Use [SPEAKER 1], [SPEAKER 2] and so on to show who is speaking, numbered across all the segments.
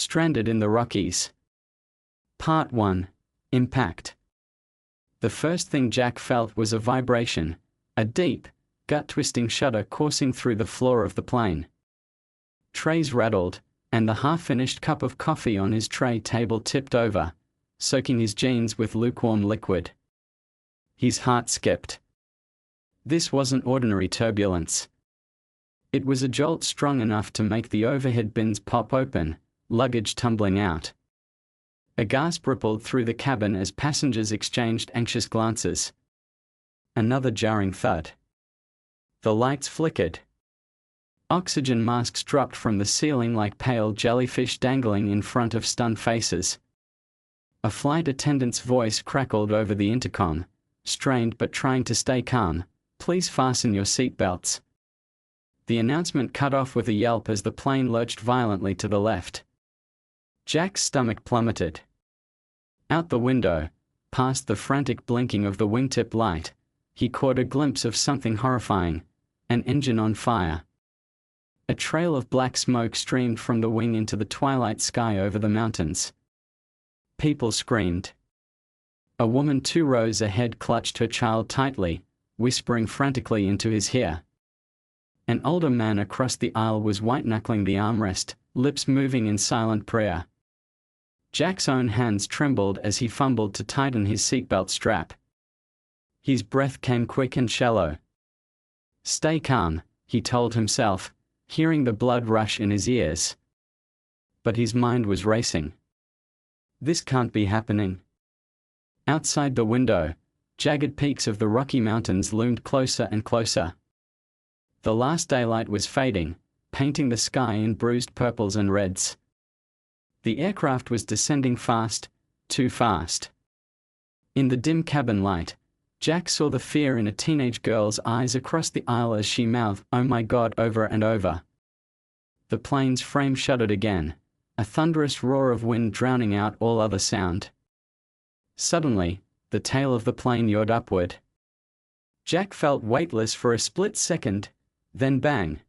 [SPEAKER 1] Stranded in the Rockies. Part 1. Impact. The first thing Jack felt was a vibration, a deep, gut-twisting shudder coursing through the floor of the plane. Trays rattled, and the half-finished cup of coffee on his tray table tipped over, soaking his jeans with lukewarm liquid. His heart skipped. This wasn't ordinary turbulence. It was a jolt strong enough to make the overhead bins pop open, luggage tumbling out. A gasp rippled through the cabin as passengers exchanged anxious glances. Another jarring thud. The lights flickered. Oxygen masks dropped from the ceiling like pale jellyfish dangling in front of stunned faces. A flight attendant's voice crackled over the intercom, strained but trying to stay calm. "Please fasten your seatbelts." The announcement cut off with a yelp as the plane lurched violently to the left. Jack's stomach plummeted. Out the window, past the frantic blinking of the wingtip light, he caught a glimpse of something horrifying: an engine on fire. A trail of black smoke streamed from the wing into the twilight sky over the mountains. People screamed. A woman 2 rows ahead clutched her child tightly, whispering frantically into his ear. An older man across the aisle was white-knuckling the armrest, lips moving in silent prayer. Jack's own hands trembled as he fumbled to tighten his seatbelt strap. His breath came quick and shallow. "Stay calm," he told himself, hearing the blood rush in his ears. But his mind was racing. This can't be happening. Outside the window, jagged peaks of the Rocky Mountains loomed closer and closer. The last daylight was fading, painting the sky in bruised purples and reds. The aircraft was descending fast, too fast. In the dim cabin light, Jack saw the fear in a teenage girl's eyes across the aisle as she mouthed, "Oh my God," over and over. The plane's frame shuddered again, a thunderous roar of wind drowning out all other sound. Suddenly, the tail of the plane yawed upward. Jack felt weightless for a split second, then bang.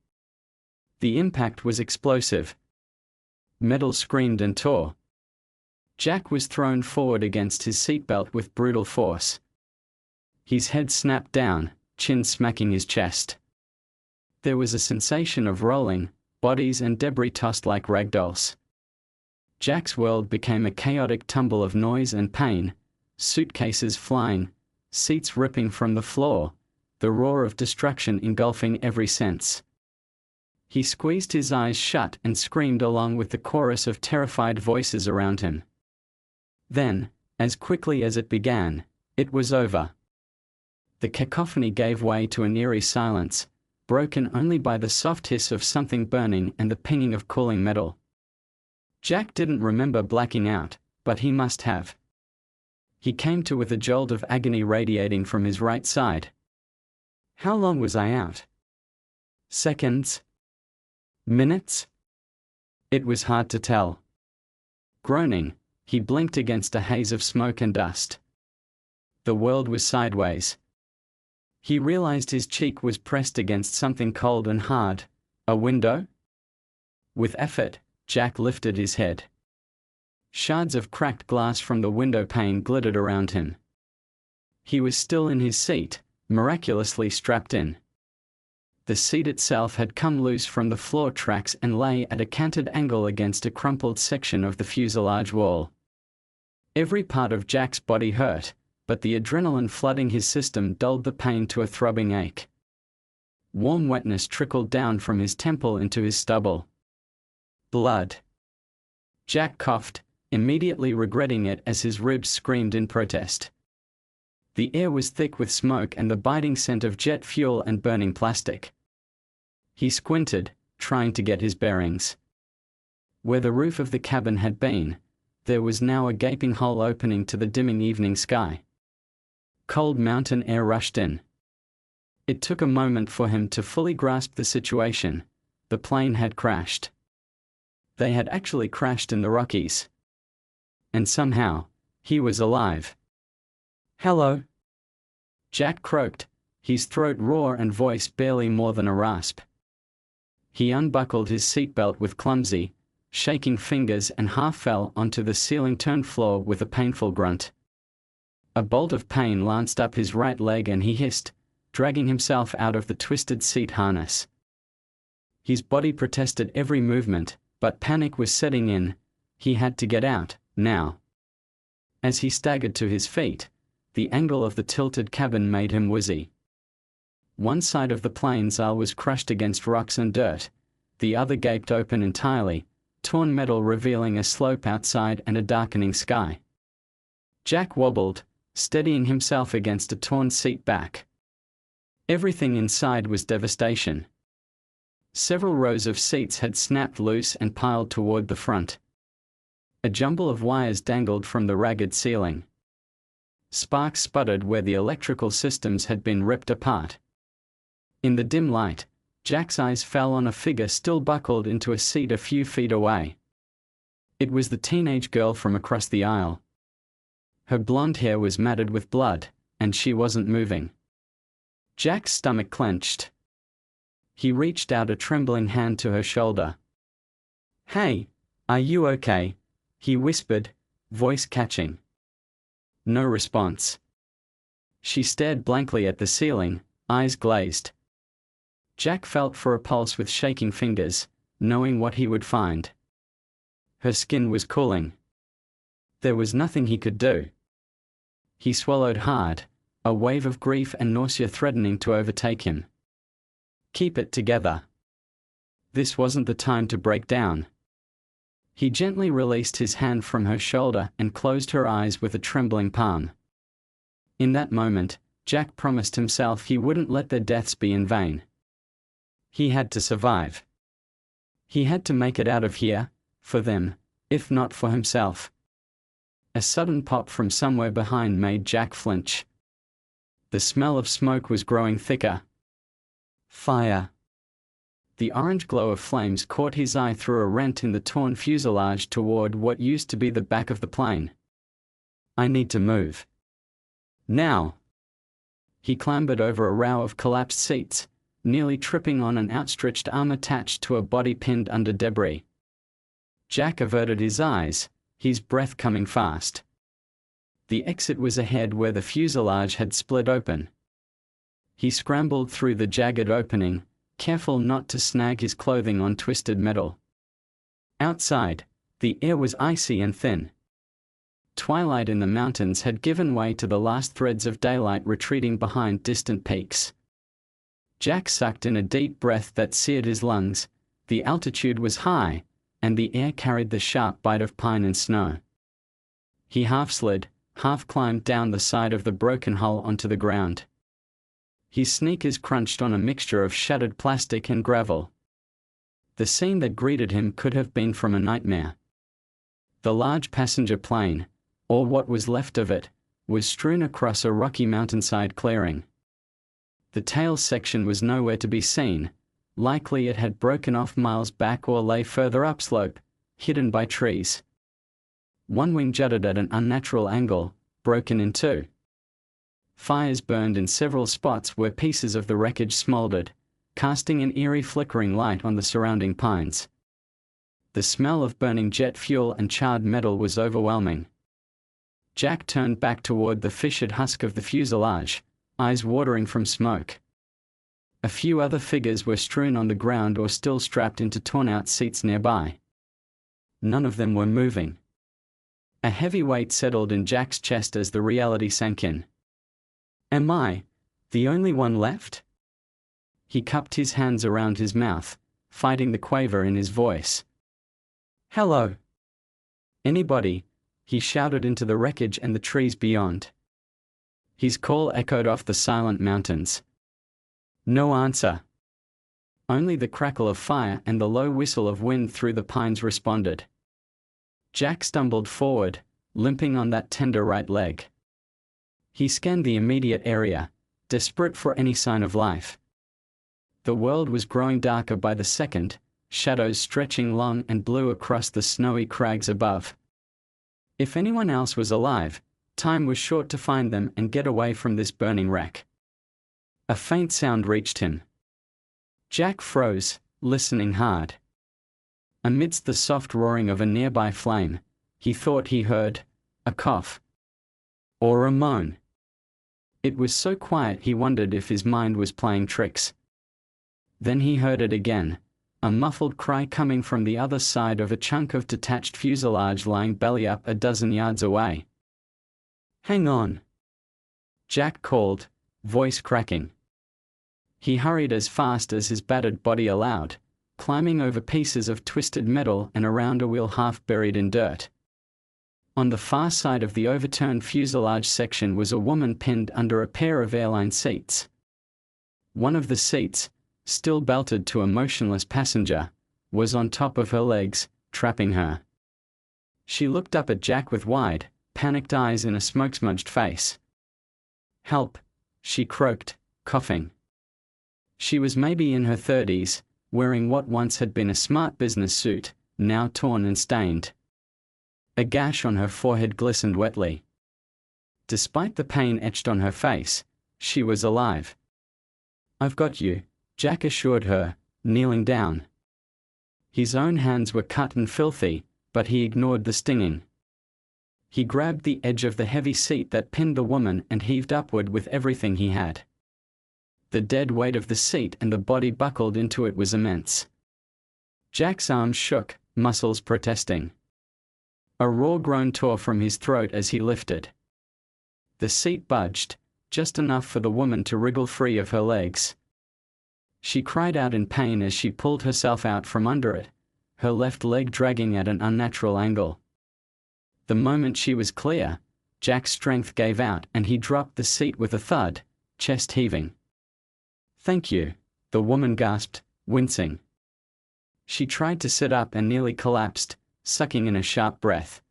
[SPEAKER 1] The impact was explosive. Metal screamed and tore. Jack was thrown forward against his seatbelt with brutal force. His head snapped down, chin smacking his chest. There was a sensation of rolling, bodies and debris tossed like ragdolls. Jack's world became a chaotic tumble of noise and pain, suitcases flying, seats ripping from the floor, the roar of destruction engulfing every sense. He squeezed his eyes shut and screamed along with the chorus of terrified voices around him. Then, as quickly as it began, it was over. The cacophony gave way to an eerie silence, broken only by the soft hiss of something burning and the pinging of cooling metal. Jack didn't remember blacking out, but he must have. He came to with a jolt of agony radiating from his right side. How long was I out? Seconds? Minutes? It was hard to tell. Groaning, he blinked against a haze of smoke and dust. The world was sideways. He realized his cheek was pressed against something cold and hard. A window? With effort, Jack lifted his head. Shards of cracked glass from the window pane glittered around him. He was still in his seat, miraculously strapped in. The seat itself had come loose from the floor tracks and lay at a canted angle against a crumpled section of the fuselage wall. Every part of Jack's body hurt, but the adrenaline flooding his system dulled the pain to a throbbing ache. Warm wetness trickled down from his temple into his stubble. Blood. Jack coughed, immediately regretting it as his ribs screamed in protest. The air was thick with smoke and the biting scent of jet fuel and burning plastic. He squinted, trying to get his bearings. Where the roof of the cabin had been, there was now a gaping hole opening to the dimming evening sky. Cold mountain air rushed in. It took a moment for him to fully grasp the situation. The plane had crashed. They had actually crashed in the Rockies. And somehow, he was alive. "Hello?" Jack croaked, his throat raw and voice barely more than a rasp. He unbuckled his seatbelt with clumsy, shaking fingers, and half fell onto the ceiling-turned floor with a painful grunt. A bolt of pain lanced up his right leg and he hissed, dragging himself out of the twisted seat harness. His body protested every movement, but panic was setting in. He had to get out, now. As he staggered to his feet, the angle of the tilted cabin made him woozy. One side of the plane's hull was crushed against rocks and dirt, the other gaped open entirely, torn metal revealing a slope outside and a darkening sky. Jack wobbled, steadying himself against a torn seat back. Everything inside was devastation. Several rows of seats had snapped loose and piled toward the front. A jumble of wires dangled from the ragged ceiling. Sparks sputtered where the electrical systems had been ripped apart. In the dim light, Jack's eyes fell on a figure still buckled into a seat a few feet away. It was the teenage girl from across the aisle. Her blonde hair was matted with blood, and she wasn't moving. Jack's stomach clenched. He reached out a trembling hand to her shoulder. "Hey, are you okay?" he whispered, voice catching. No response. She stared blankly at the ceiling, eyes glazed. Jack felt for a pulse with shaking fingers, knowing what he would find. Her skin was cooling. There was nothing he could do. He swallowed hard, a wave of grief and nausea threatening to overtake him. Keep it together. This wasn't the time to break down. He gently released his hand from her shoulder and closed her eyes with a trembling palm. In that moment, Jack promised himself he wouldn't let their deaths be in vain. He had to survive. He had to make it out of here, for them, if not for himself. A sudden pop from somewhere behind made Jack flinch. The smell of smoke was growing thicker. Fire. The orange glow of flames caught his eye through a rent in the torn fuselage toward what used to be the back of the plane. I need to move. Now. He clambered over a row of collapsed seats, nearly tripping on an outstretched arm attached to a body pinned under debris. Jack averted his eyes, his breath coming fast. The exit was ahead where the fuselage had split open. He scrambled through the jagged opening, careful not to snag his clothing on twisted metal. Outside, the air was icy and thin. Twilight in the mountains had given way to the last threads of daylight retreating behind distant peaks. Jack sucked in a deep breath that seared his lungs. The altitude was high, and the air carried the sharp bite of pine and snow. He half slid, half climbed down the side of the broken hull onto the ground. His sneakers crunched on a mixture of shattered plastic and gravel. The scene that greeted him could have been from a nightmare. The large passenger plane, or what was left of it, was strewn across a rocky mountainside clearing. The tail section was nowhere to be seen, likely it had broken off miles back or lay further upslope, hidden by trees. One wing jutted at an unnatural angle, broken in two. Fires burned in several spots where pieces of the wreckage smoldered, casting an eerie flickering light on the surrounding pines. The smell of burning jet fuel and charred metal was overwhelming. Jack turned back toward the fissured husk of the fuselage, eyes watering from smoke. A few other figures were strewn on the ground or still strapped into torn-out seats nearby. None of them were moving. A heavy weight settled in Jack's chest as the reality sank in. Am I the only one left? He cupped his hands around his mouth, fighting the quaver in his voice. Hello? Anybody? He shouted into the wreckage and the trees beyond. His call echoed off the silent mountains. No answer. Only the crackle of fire and the low whistle of wind through the pines responded. Jack stumbled forward, limping on that tender right leg. He scanned the immediate area, desperate for any sign of life. The world was growing darker by the second, shadows stretching long and blue across the snowy crags above. If anyone else was alive, time was short to find them and get away from this burning wreck. A faint sound reached him. Jack froze, listening hard. Amidst the soft roaring of a nearby flame, he thought he heard a cough or a moan. It was so quiet he wondered if his mind was playing tricks. Then he heard it again, a muffled cry coming from the other side of a chunk of detached fuselage lying belly up a dozen yards away. "Hang on!" Jack called, voice cracking. He hurried as fast as his battered body allowed, climbing over pieces of twisted metal and around a wheel half buried in dirt. On the far side of the overturned fuselage section was a woman pinned under a pair of airline seats. One of the seats, still belted to a motionless passenger, was on top of her legs, trapping her. She looked up at Jack with wide, panicked eyes in a smoke-smudged face. "Help!" she croaked, coughing. She was maybe in her 30s, wearing what once had been a smart business suit, now torn and stained. A gash on her forehead glistened wetly. Despite the pain etched on her face, she was alive. "I've got you," Jack assured her, kneeling down. His own hands were cut and filthy, but he ignored the stinging. He grabbed the edge of the heavy seat that pinned the woman and heaved upward with everything he had. The dead weight of the seat and the body buckled into it was immense. Jack's arms shook, muscles protesting. A raw groan tore from his throat as he lifted. The seat budged, just enough for the woman to wriggle free of her legs. She cried out in pain as she pulled herself out from under it, her left leg dragging at an unnatural angle. The moment she was clear, Jack's strength gave out and he dropped the seat with a thud, chest heaving. "Thank you," the woman gasped, wincing. She tried to sit up and nearly collapsed, sucking in a sharp breath.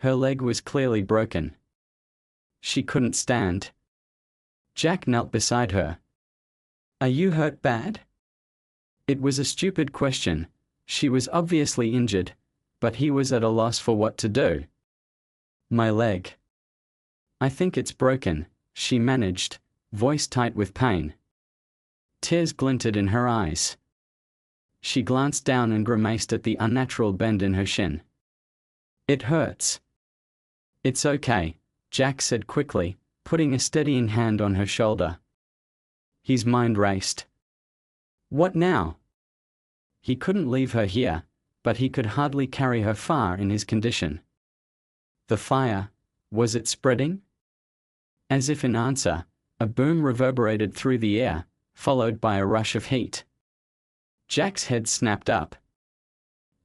[SPEAKER 1] Her leg was clearly broken. She couldn't stand. Jack knelt beside her. "Are you hurt bad?" It was a stupid question. She was obviously injured, but he was at a loss for what to do. "My leg. I think it's broken," she managed, voice tight with pain. Tears glinted in her eyes. She glanced down and grimaced at the unnatural bend in her shin. "It hurts." "It's okay," Jack said quickly, putting a steadying hand on her shoulder. His mind raced. What now? He couldn't leave her here, but he could hardly carry her far in his condition. The fire, was it spreading? As if in answer, a boom reverberated through the air, followed by a rush of heat. Jack's head snapped up.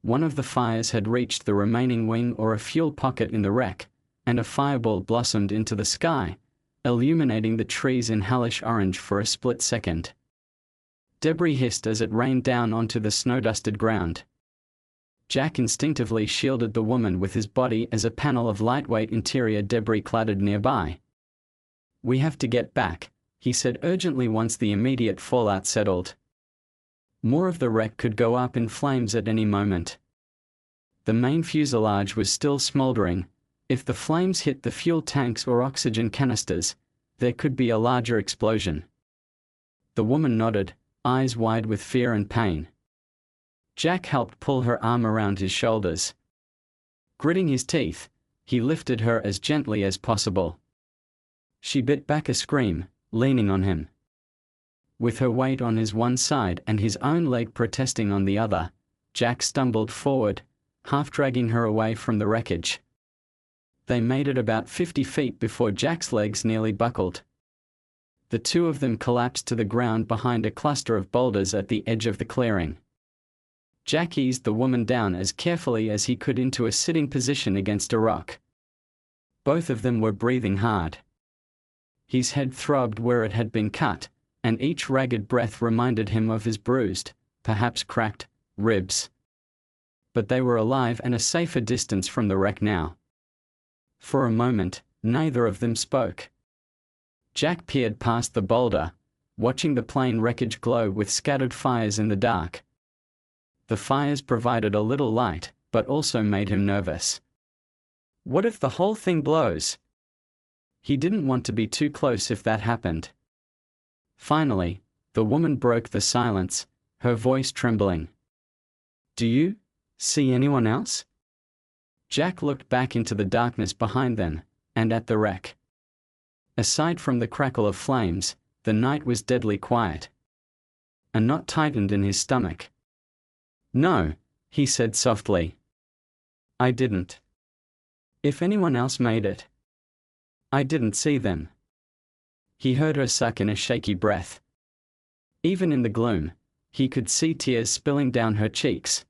[SPEAKER 1] One of the fires had reached the remaining wing or a fuel pocket in the wreck, and a fireball blossomed into the sky, illuminating the trees in hellish orange for a split second. Debris hissed as it rained down onto the snow-dusted ground. Jack instinctively shielded the woman with his body as a panel of lightweight interior debris clattered nearby. "We have to get back," he said urgently once the immediate fallout settled. More of the wreck could go up in flames at any moment. The main fuselage was still smoldering. If the flames hit the fuel tanks or oxygen canisters, there could be a larger explosion. The woman nodded, eyes wide with fear and pain. Jack helped pull her arm around his shoulders. Gritting his teeth, he lifted her as gently as possible. She bit back a scream, leaning on him. With her weight on his one side and his own leg protesting on the other, Jack stumbled forward, half dragging her away from the wreckage. They made it about 50 feet before Jack's legs nearly buckled. The two of them collapsed to the ground behind a cluster of boulders at the edge of the clearing. Jack eased the woman down as carefully as he could into a sitting position against a rock. Both of them were breathing hard. His head throbbed where it had been cut, and each ragged breath reminded him of his bruised, perhaps cracked, ribs. But they were alive and a safer distance from the wreck now. For a moment, neither of them spoke. Jack peered past the boulder, watching the plane wreckage glow with scattered fires in the dark. The fires provided a little light, but also made him nervous. What if the whole thing blows? He didn't want to be too close if that happened. Finally, the woman broke the silence, her voice trembling. "Do you See anyone else? Jack looked back into the darkness behind them, and at the wreck. Aside from the crackle of flames, the night was deadly quiet. A knot tightened in his stomach. No, he said softly. I didn't. If anyone else made it. I didn't see them. He heard her suck in a shaky breath. Even in the gloom, he could see tears spilling down her cheeks,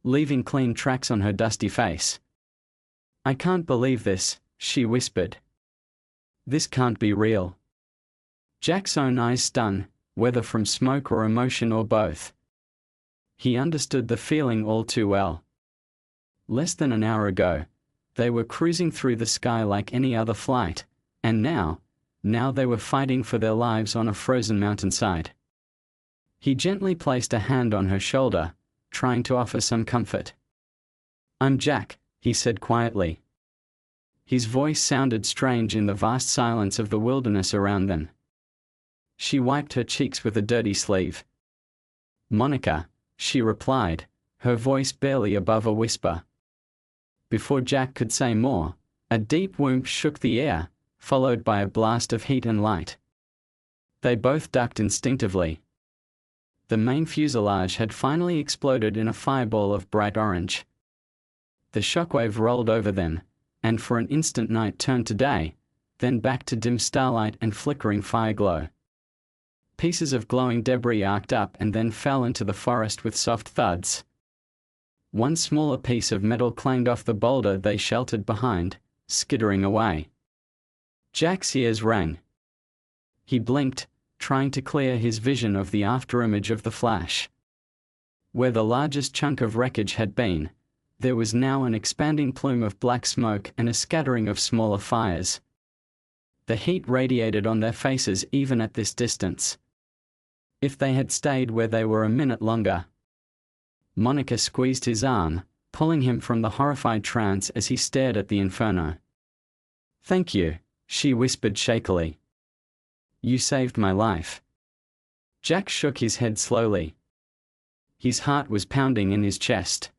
[SPEAKER 1] leaving clean tracks on her dusty face. I can't believe this, she whispered. This can't be real. Jack's own eyes stung, whether from smoke or emotion or both. He understood the feeling all too well. Less than an hour ago, they were cruising through the sky like any other flight, and now they were fighting for their lives on a frozen mountainside. He gently placed a hand on her shoulder, trying to offer some comfort. I'm Jack, he said quietly. His voice sounded strange in the vast silence of the wilderness around them. She wiped her cheeks with a dirty sleeve. Monica, she replied, her voice barely above a whisper. Before Jack could say more, a deep whoomp shook the air, followed by a blast of heat and light. They both ducked instinctively. The main fuselage had finally exploded in a fireball of bright orange. The shockwave rolled over them, and for an instant night turned to day, then back to dim starlight and flickering fireglow. Pieces of glowing debris arced up and then fell into the forest with soft thuds. One smaller piece of metal clanged off the boulder they sheltered behind, skittering away. Jack's ears rang. He blinked, trying to clear his vision of the afterimage of the flash. Where the largest chunk of wreckage had been, there was now an expanding plume of black smoke and a scattering of smaller fires. The heat radiated on their faces even at this distance. If they had stayed where they were a minute longer. Monica squeezed his arm, pulling him from the horrified trance as he stared at the inferno. Thank you, she whispered shakily. You saved my life. Jack shook his head slowly. His heart was pounding in his chest.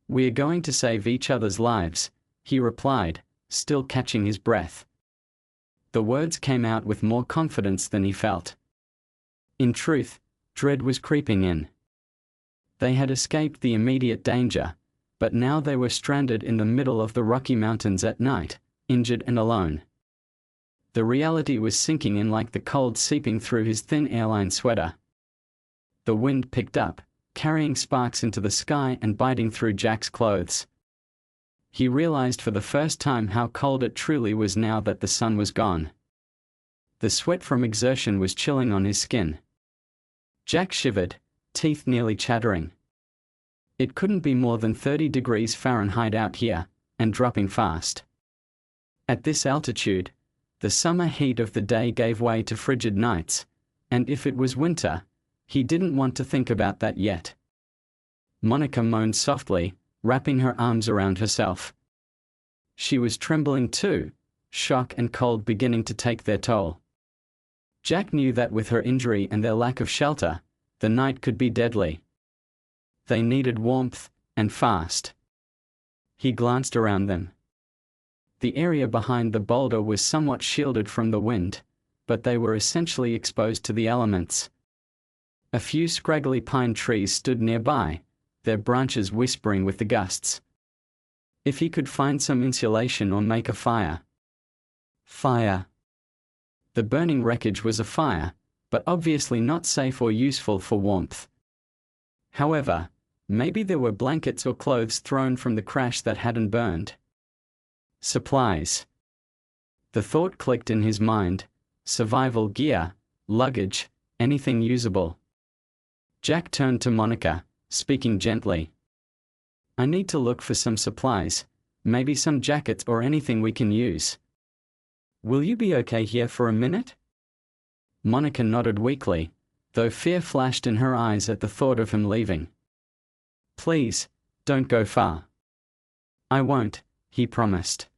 [SPEAKER 1] We're going to save each other's lives, he replied, still catching his breath. The words came out with more confidence than he felt. In truth, dread was creeping in. They had escaped the immediate danger, but now they were stranded in the middle of the Rocky Mountains at night, injured and alone. The reality was sinking in like the cold seeping through his thin airline sweater. The wind picked up, carrying sparks into the sky and biting through Jack's clothes. He realized for the first time how cold it truly was now that the sun was gone. The sweat from exertion was chilling on his skin. Jack shivered, teeth nearly chattering. It couldn't be more than 30 degrees Fahrenheit out here, and dropping fast. At this altitude, the summer heat of the day gave way to frigid nights, and if it was winter, he didn't want to think about that yet. Monica moaned softly, wrapping her arms around herself. She was trembling too, shock and cold beginning to take their toll. Jack knew that with her injury and their lack of shelter, the night could be deadly. They needed warmth, and fast. He glanced around them. The area behind the boulder was somewhat shielded from the wind, but they were essentially exposed to the elements. A few scraggly pine trees stood nearby, their branches whispering with the gusts. If he could find some insulation or make a fire. Fire. The burning wreckage was a fire, but obviously not safe or useful for warmth. However, maybe there were blankets or clothes thrown from the crash that hadn't burned. Supplies. The thought clicked in his mind: survival gear, luggage, anything usable. Jack turned to Monica, speaking gently. I need to look for some supplies, maybe some jackets or anything we can use. Will you be okay here for a minute? Monica nodded weakly, though fear flashed in her eyes at the thought of him leaving. Please, don't go far. I won't, he promised.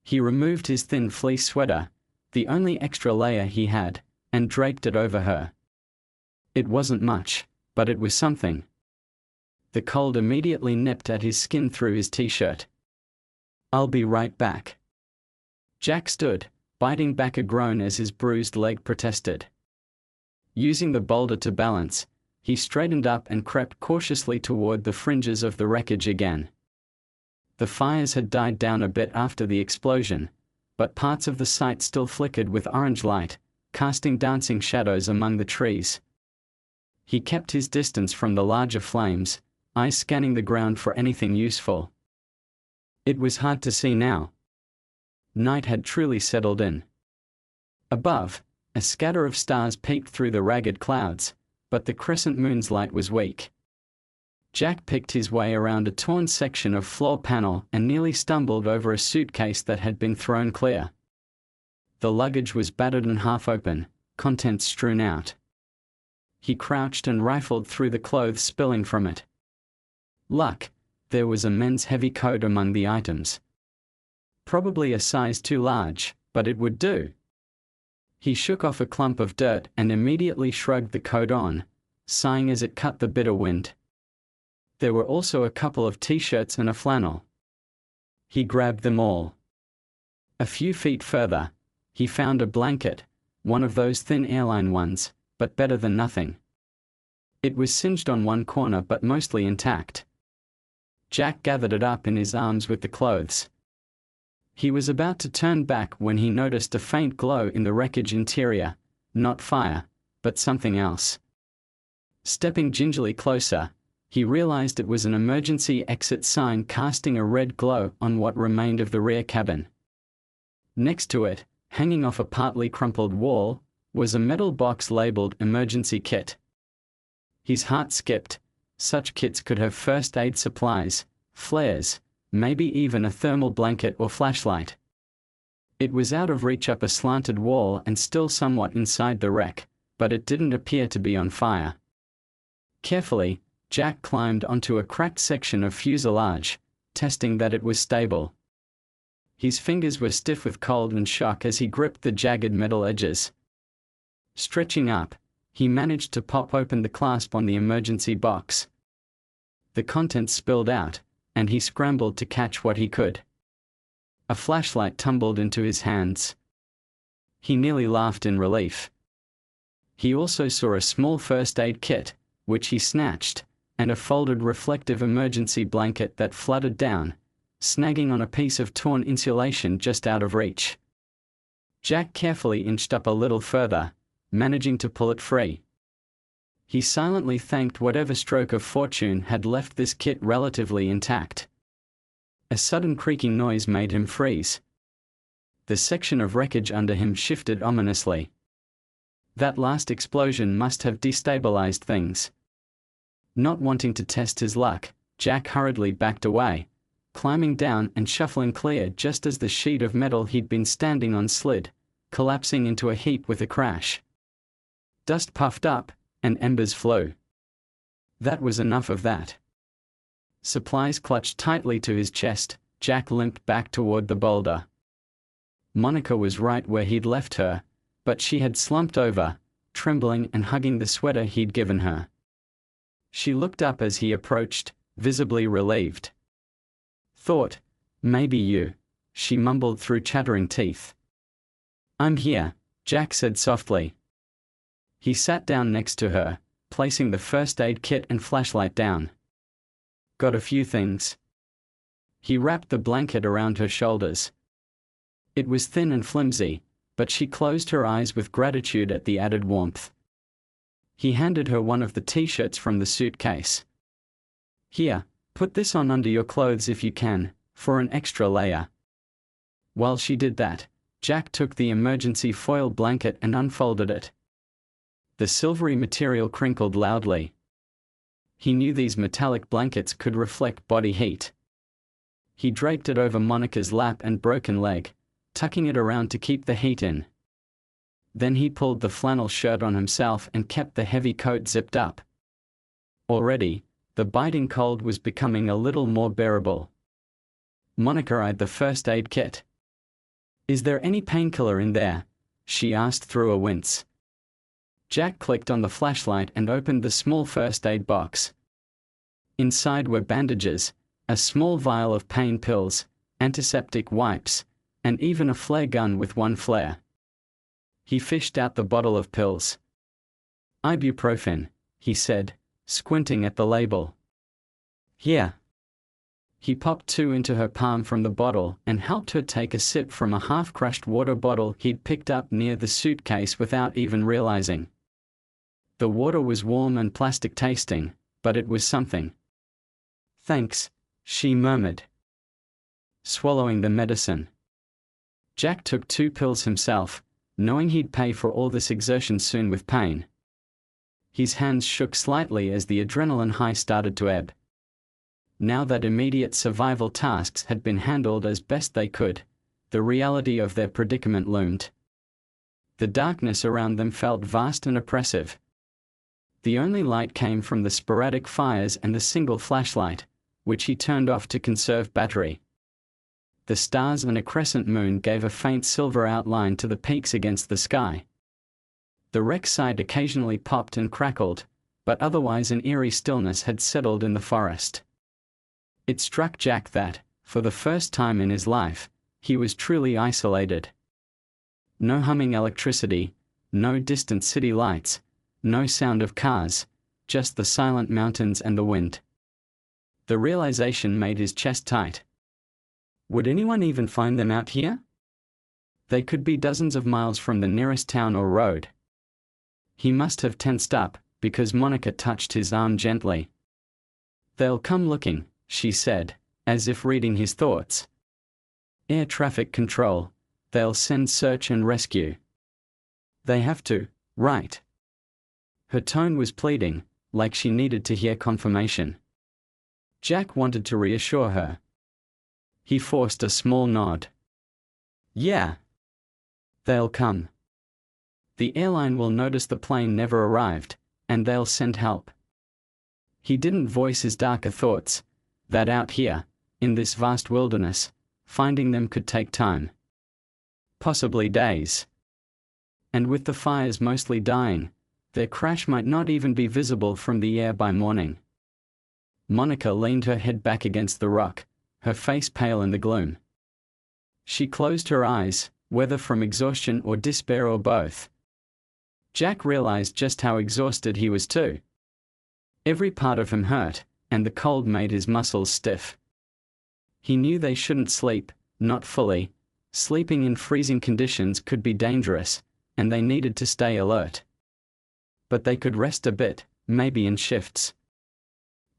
[SPEAKER 1] He removed his thin fleece sweater, the only extra layer he had, and draped it over her. It wasn't much, but it was something. The cold immediately nipped at his skin through his t-shirt. "I'll be right back." Jack stood, biting back a groan as his bruised leg protested. Using the boulder to balance, he straightened up and crept cautiously toward the fringes of the wreckage again. The fires had died down a bit after the explosion, but parts of the site still flickered with orange light, casting dancing shadows among the trees. He kept his distance from the larger flames, eyes scanning the ground for anything useful. It was hard to see now. Night had truly settled in. Above, a scatter of stars peeked through the ragged clouds, but the crescent moon's light was weak. Jack picked his way around a torn section of floor panel and nearly stumbled over a suitcase that had been thrown clear. The luggage was battered and half open, contents strewn out. He crouched and rifled through the clothes spilling from it. Luck, there was a men's heavy coat among the items. Probably a size too large, but it would do. He shook off a clump of dirt and immediately shrugged the coat on, sighing as it cut the bitter wind. There were also a couple of t-shirts and a flannel. He grabbed them all. A few feet further, he found a blanket, one of those thin airline ones, but better than nothing. It was singed on one corner but mostly intact. Jack gathered it up in his arms with the clothes. He was about to turn back when he noticed a faint glow in the wreckage interior, not fire, but something else. Stepping gingerly closer, he realized it was an emergency exit sign casting a red glow on what remained of the rear cabin. Next to it, hanging off a partly crumpled wall, was a metal box labeled Emergency Kit. His heart skipped. Such kits could have first aid supplies, flares, maybe even a thermal blanket or flashlight. It was out of reach up a slanted wall and still somewhat inside the wreck, but it didn't appear to be on fire. Carefully, Jack climbed onto a cracked section of fuselage, testing that it was stable. His fingers were stiff with cold and shock as he gripped the jagged metal edges. Stretching up, he managed to pop open the clasp on the emergency box. The contents spilled out, and he scrambled to catch what he could. A flashlight tumbled into his hands. He nearly laughed in relief. He also saw a small first aid kit, which he snatched, and a folded reflective emergency blanket that fluttered down, snagging on a piece of torn insulation just out of reach. Jack carefully inched up a little further, managing to pull it free. He silently thanked whatever stroke of fortune had left this kit relatively intact. A sudden creaking noise made him freeze. The section of wreckage under him shifted ominously. That last explosion must have destabilized things. Not wanting to test his luck, Jack hurriedly backed away, climbing down and shuffling clear just as the sheet of metal he'd been standing on slid, collapsing into a heap with a crash. Dust puffed up, and embers flew. That was enough of that. Supplies clutched tightly to his chest, Jack limped back toward the boulder. Monica was right where he'd left her, but she had slumped over, trembling and hugging the sweater he'd given her. She looked up as he approached, visibly relieved. "Thought, maybe you," she mumbled through chattering teeth. "I'm here," Jack said softly. He sat down next to her, placing the first aid kit and flashlight down. "Got a few things." He wrapped the blanket around her shoulders. It was thin and flimsy, but she closed her eyes with gratitude at the added warmth. He handed her one of the t-shirts from the suitcase. "Here, put this on under your clothes if you can, for an extra layer." While she did that, Jack took the emergency foil blanket and unfolded it. The silvery material crinkled loudly. He knew these metallic blankets could reflect body heat. He draped it over Monica's lap and broken leg, tucking it around to keep the heat in. Then he pulled the flannel shirt on himself and kept the heavy coat zipped up. Already, the biting cold was becoming a little more bearable. Monica eyed the first aid kit. "Is there any painkiller in there?" she asked through a wince. Jack clicked on the flashlight and opened the small first aid box. Inside were bandages, a small vial of pain pills, antiseptic wipes, and even a flare gun with one flare. He fished out the bottle of pills. "Ibuprofen," he said, squinting at the label. "Here." He popped 2 into her palm from the bottle and helped her take a sip from a half-crushed water bottle he'd picked up near the suitcase without even realizing. The water was warm and plastic-tasting, but it was something. "Thanks," she murmured, swallowing the medicine. Jack took 2 pills himself, knowing he'd pay for all this exertion soon with pain. His hands shook slightly as the adrenaline high started to ebb. Now that immediate survival tasks had been handled as best they could, the reality of their predicament loomed. The darkness around them felt vast and oppressive. The only light came from the sporadic fires and the single flashlight, which he turned off to conserve battery. The stars and a crescent moon gave a faint silver outline to the peaks against the sky. The wreck site occasionally popped and crackled, but otherwise an eerie stillness had settled in the forest. It struck Jack that, for the first time in his life, he was truly isolated. No humming electricity, no distant city lights, no sound of cars, just the silent mountains and the wind. The realization made his chest tight. Would anyone even find them out here? They could be dozens of miles from the nearest town or road. He must have tensed up, because Monica touched his arm gently. "They'll come looking," she said, as if reading his thoughts. "Air traffic control. They'll send search and rescue. They have to, right?" Her tone was pleading, like she needed to hear confirmation. Jack wanted to reassure her. He forced a small nod. "Yeah. They'll come. The airline will notice the plane never arrived, and they'll send help." He didn't voice his darker thoughts, that out here, in this vast wilderness, finding them could take time. Possibly days. And with the fires mostly dying, their crash might not even be visible from the air by morning. Monica leaned her head back against the rock, her face pale in the gloom. She closed her eyes, whether from exhaustion or despair or both. Jack realized just how exhausted he was too. Every part of him hurt, and the cold made his muscles stiff. He knew they shouldn't sleep, not fully. Sleeping in freezing conditions could be dangerous, and they needed to stay alert. But they could rest a bit, maybe in shifts.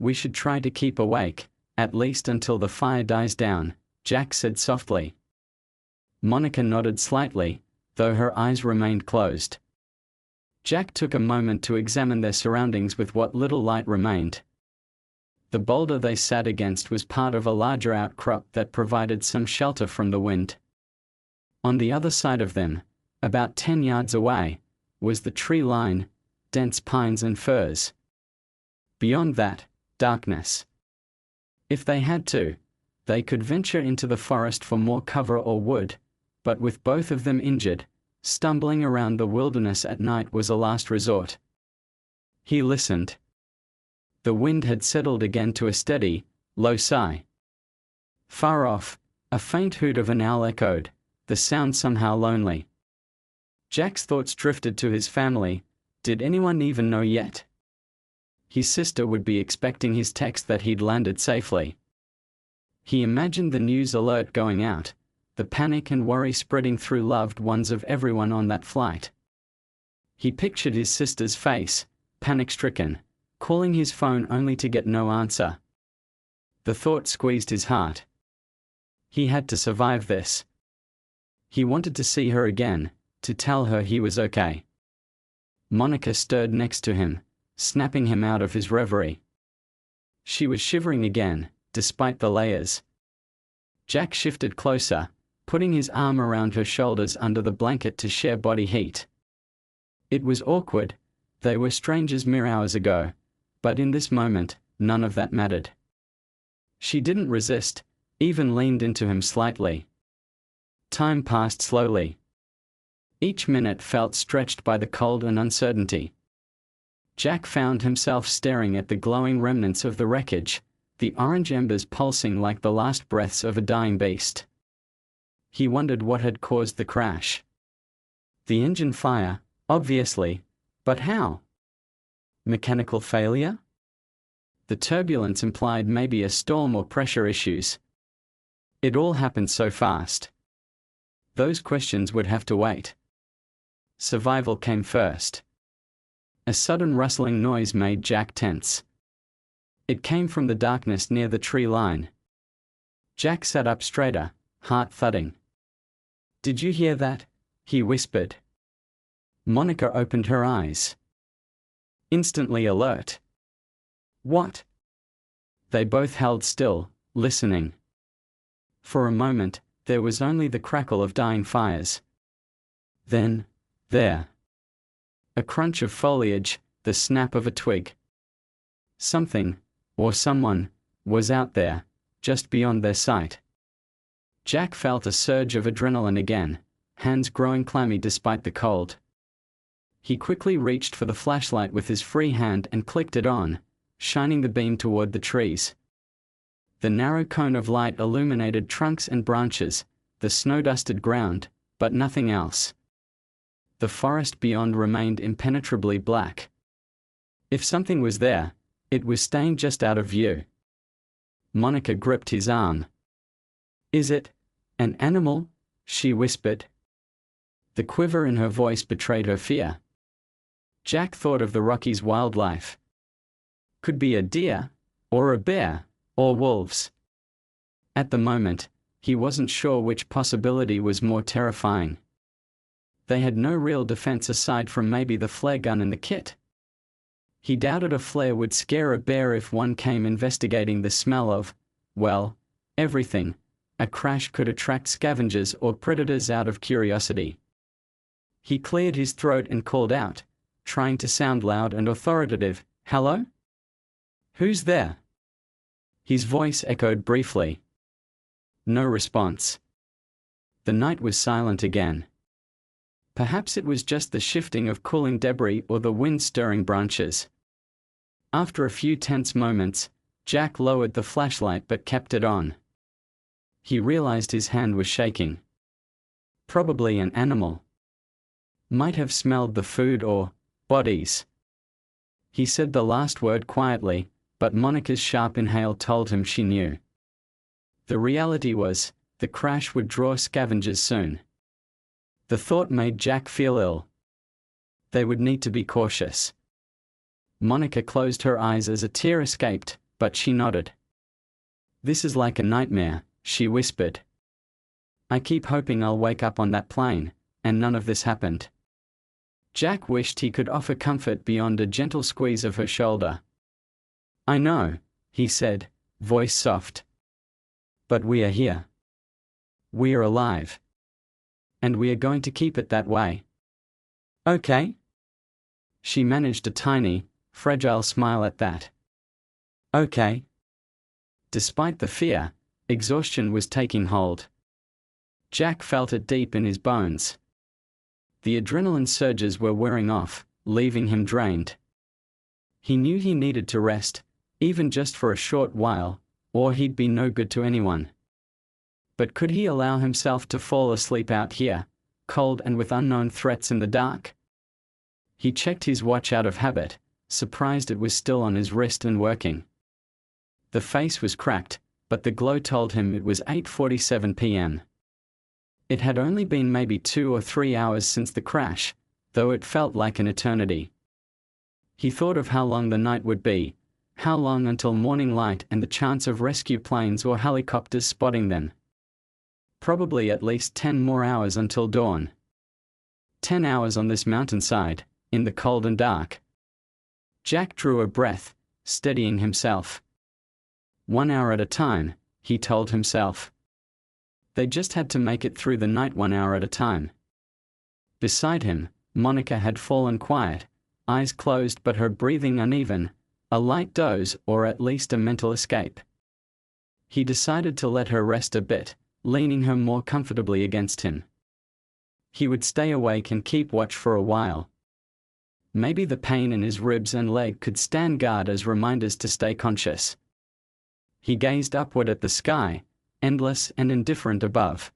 [SPEAKER 1] "We should try to keep awake, at least until the fire dies down," Jack said softly. Monica nodded slightly, though her eyes remained closed. Jack took a moment to examine their surroundings with what little light remained. The boulder they sat against was part of a larger outcrop that provided some shelter from the wind. On the other side of them, about 10 yards away, was the tree line, dense pines and firs. Beyond that, darkness. If they had to, they could venture into the forest for more cover or wood, but with both of them injured, stumbling around the wilderness at night was a last resort. He listened. The wind had settled again to a steady, low sigh. Far off, a faint hoot of an owl echoed, the sound somehow lonely. Jack's thoughts drifted to his family. Did anyone even know yet? His sister would be expecting his text that he'd landed safely. He imagined the news alert going out, the panic and worry spreading through loved ones of everyone on that flight. He pictured his sister's face, panic-stricken, calling his phone only to get no answer. The thought squeezed his heart. He had to survive this. He wanted to see her again, to tell her he was okay. Monica stirred next to him, snapping him out of his reverie. She was shivering again, despite the layers. Jack shifted closer, putting his arm around her shoulders under the blanket to share body heat. It was awkward. They were strangers mere hours ago, but in this moment, none of that mattered. She didn't resist, even leaned into him slightly. Time passed slowly. Each minute felt stretched by the cold and uncertainty. Jack found himself staring at the glowing remnants of the wreckage, the orange embers pulsing like the last breaths of a dying beast. He wondered what had caused the crash. The engine fire, obviously, but how? Mechanical failure? The turbulence implied maybe a storm or pressure issues. It all happened so fast. Those questions would have to wait. Survival came first. A sudden rustling noise made Jack tense. It came from the darkness near the tree line. Jack sat up straighter, heart thudding. "Did you hear that?" he whispered. Monica opened her eyes. Instantly alert. "What?" They both held still, listening. For a moment, there was only the crackle of dying fires. Then, there. A crunch of foliage, the snap of a twig. Something, or someone, was out there, just beyond their sight. Jack felt a surge of adrenaline again, hands growing clammy despite the cold. He quickly reached for the flashlight with his free hand and clicked it on, shining the beam toward the trees. The narrow cone of light illuminated trunks and branches, the snow-dusted ground, but nothing else. The forest beyond remained impenetrably black. If something was there, it was staying just out of view. Monica gripped his arm. "Is it an animal?" she whispered. The quiver in her voice betrayed her fear. Jack thought of the Rockies' wildlife. Could be a deer, or a bear, or wolves. At the moment, he wasn't sure which possibility was more terrifying. They had no real defense aside from maybe the flare gun in the kit. He doubted a flare would scare a bear if one came investigating the smell of, well, everything. A crash could attract scavengers or predators out of curiosity. He cleared his throat and called out, trying to sound loud and authoritative, "Hello? Who's there?" His voice echoed briefly. No response. The night was silent again. Perhaps it was just the shifting of cooling debris or the wind stirring branches. After a few tense moments, Jack lowered the flashlight but kept it on. He realized his hand was shaking. Probably an animal. Might have smelled the food or bodies. He said the last word quietly, but Monica's sharp inhale told him she knew. The reality was, the crash would draw scavengers soon. The thought made Jack feel ill. They would need to be cautious. Monica closed her eyes as a tear escaped, but she nodded. "This is like a nightmare," she whispered. "I keep hoping I'll wake up on that plane, and none of this happened." Jack wished he could offer comfort beyond a gentle squeeze of her shoulder. "I know," he said, voice soft. "But we are here. We are alive. And we are going to keep it that way. Okay?" She managed a tiny, fragile smile at that. "Okay." Despite the fear, exhaustion was taking hold. Jack felt it deep in his bones. The adrenaline surges were wearing off, leaving him drained. He knew he needed to rest, even just for a short while, or he'd be no good to anyone. But could he allow himself to fall asleep out here, cold and with unknown threats in the dark? He checked his watch out of habit, surprised it was still on his wrist and working. The face was cracked, but the glow told him it was 8:47 p.m. It had only been maybe 2 or 3 hours since the crash, though it felt like an eternity. He thought of how long the night would be, how long until morning light and the chance of rescue planes or helicopters spotting them. Probably at least 10 more hours until dawn. 10 hours on this mountainside, in the cold and dark. Jack drew a breath, steadying himself. 1 hour at a time, he told himself. They just had to make it through the night 1 hour at a time. Beside him, Monica had fallen quiet, eyes closed but her breathing uneven, a light doze or at least a mental escape. He decided to let her rest a bit, leaning her more comfortably against him. He would stay awake and keep watch for a while. Maybe the pain in his ribs and leg could stand guard as reminders to stay conscious. He gazed upward at the sky, endless and indifferent above.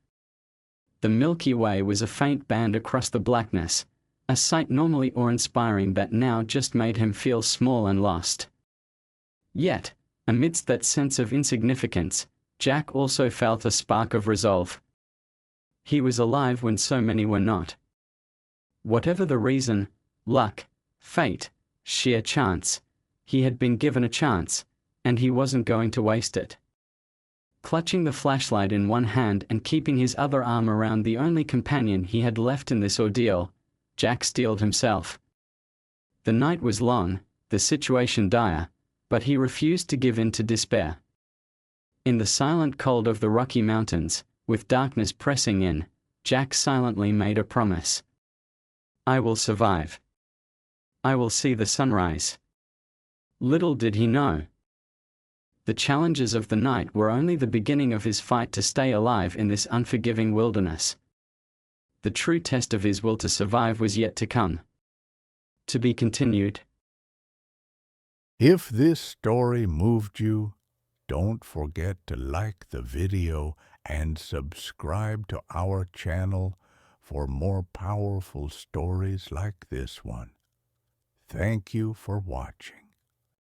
[SPEAKER 1] The Milky Way was a faint band across the blackness, a sight normally awe-inspiring that now just made him feel small and lost. Yet, amidst that sense of insignificance, Jack also felt a spark of resolve. He was alive when so many were not. Whatever the reason, luck, fate, sheer chance, he had been given a chance, and he wasn't going to waste it. Clutching the flashlight in one hand and keeping his other arm around the only companion he had left in this ordeal, Jack steeled himself. The night was long, the situation dire, but he refused to give in to despair. In the silent cold of the Rocky Mountains, with darkness pressing in, Jack silently made a promise. I will survive. I will see the sunrise. Little did he know. The challenges of the night were only the beginning of his fight to stay alive in this unforgiving wilderness. The true test of his will to survive was yet to come. To be continued.
[SPEAKER 2] If this story moved you, don't forget to like the video and subscribe to our channel for more powerful stories like this one. Thank you for watching.